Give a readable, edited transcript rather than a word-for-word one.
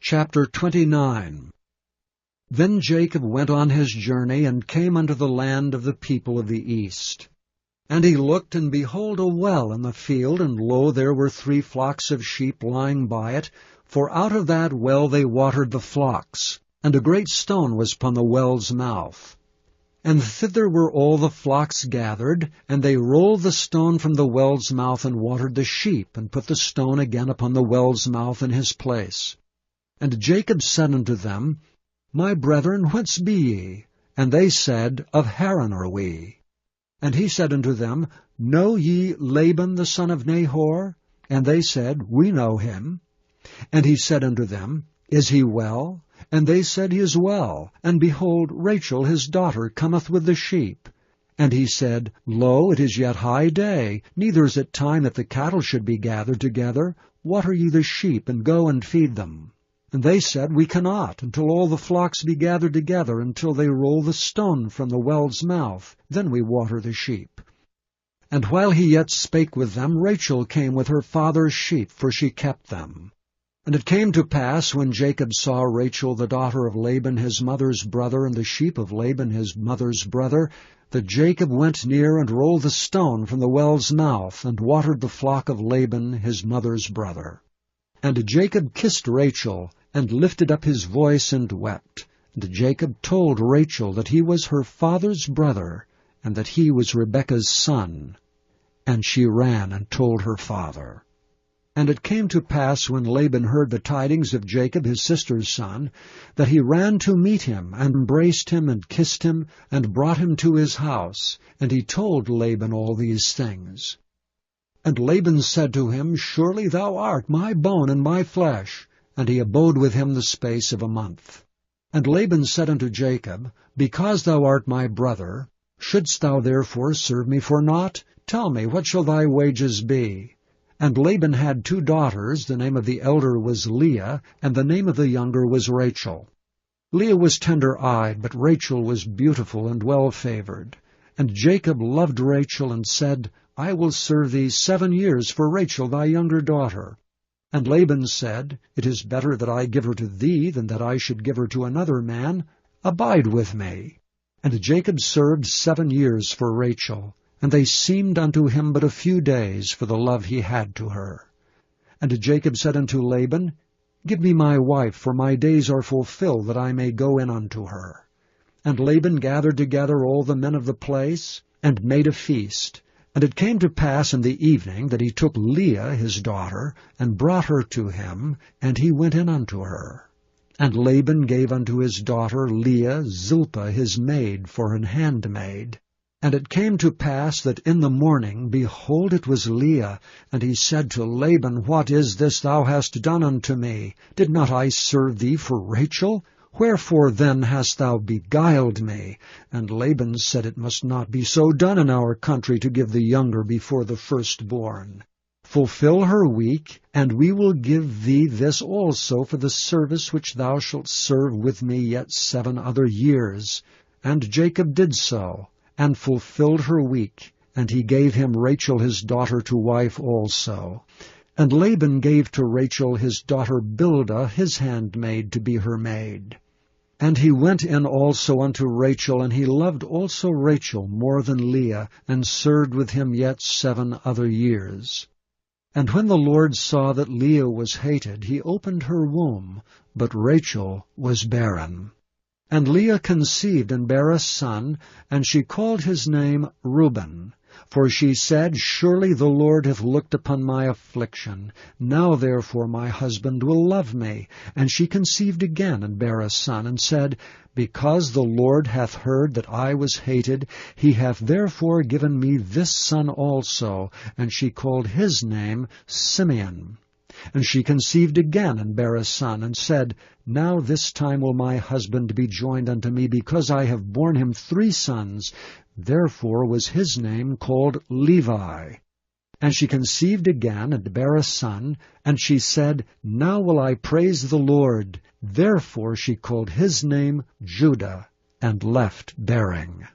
Chapter 29. Then Jacob went on his journey, and came unto the land of the people of the east. And he looked, and behold, a well in the field, and lo, there were 3 flocks of sheep lying by it, for out of that well they watered the flocks. And a great stone was upon the well's mouth. And thither were all the flocks gathered, and they rolled the stone from the well's mouth, and watered the sheep, and put the stone again upon the well's mouth in his place. And Jacob said unto them, My brethren, whence be ye? And they said, Of Haran are we. And he said unto them, Know ye Laban the son of Nahor? And they said, We know him. And he said unto them, Is he well? And they said, He is well. And behold, Rachel his daughter cometh with the sheep. And he said, Lo, it is yet high day, neither is it time that the cattle should be gathered together. Water ye the sheep, and go and feed them. And they said, We cannot, until all the flocks be gathered together, until they roll the stone from the well's mouth. Then we water the sheep. And while he yet spake with them, Rachel came with her father's sheep, for she kept them. And it came to pass, when Jacob saw Rachel the daughter of Laban his mother's brother, and the sheep of Laban his mother's brother, that Jacob went near and rolled the stone from the well's mouth, and watered the flock of Laban his mother's brother. And Jacob kissed Rachel, and lifted up his voice, and wept. And Jacob told Rachel that he was her father's brother, and that he was Rebekah's son. And she ran and told her father. And it came to pass, when Laban heard the tidings of Jacob his sister's son, that he ran to meet him, and embraced him, and kissed him, and brought him to his house. And he told Laban all these things. And Laban said to him, Surely thou art my bone and my flesh. And he abode with him the space of a month. And Laban said unto Jacob, Because thou art my brother, shouldst thou therefore serve me for naught? Tell me, what shall thy wages be? And Laban had 2 daughters. The name of the elder was Leah, and the name of the younger was Rachel. Leah was tender-eyed, but Rachel was beautiful and well-favored. And Jacob loved Rachel, and said, I will serve thee 7 years for Rachel thy younger daughter. And Laban said, It is better that I give her to thee, than that I should give her to another man. Abide with me. And Jacob served 7 years for Rachel, and they seemed unto him but a few days for the love he had to her. And Jacob said unto Laban, Give me my wife, for my days are fulfilled, that I may go in unto her. And Laban gathered together all the men of the place, and made a feast. And it came to pass in the evening that he took Leah his daughter, and brought her to him, and he went in unto her. And Laban gave unto his daughter Leah Zilpah his maid for an handmaid. And it came to pass that in the morning, behold, it was Leah. And he said to Laban, What is this thou hast done unto me? Did not I serve thee for Rachel? Wherefore then hast thou beguiled me? And Laban said, It must not be so done in our country, to give the younger before the firstborn. Fulfill her week, and we will give thee this also for the service which thou shalt serve with me yet 7 other years. And Jacob did so, and fulfilled her week, and he gave him Rachel his daughter to wife also. And Laban gave to Rachel his daughter Bildah his handmaid to be her maid. And he went in also unto Rachel, and he loved also Rachel more than Leah, and served with him yet 7 other years. And when the Lord saw that Leah was hated, he opened her womb, but Rachel was barren. And Leah conceived and bare a son, and she called his name Reuben. For she said, Surely the Lord hath looked upon my affliction. Now therefore my husband will love me. And she conceived again, and bare a son, and said, Because the Lord hath heard that I was hated, he hath therefore given me this son also. And she called his name Simeon. And she conceived again, and bare a son, and said, Now this time will my husband be joined unto me, because I have borne him 3 sons. Therefore was his name called Levi. And she conceived again, and bare a son, and she said, Now will I praise the Lord. Therefore she called his name Judah, and left bearing.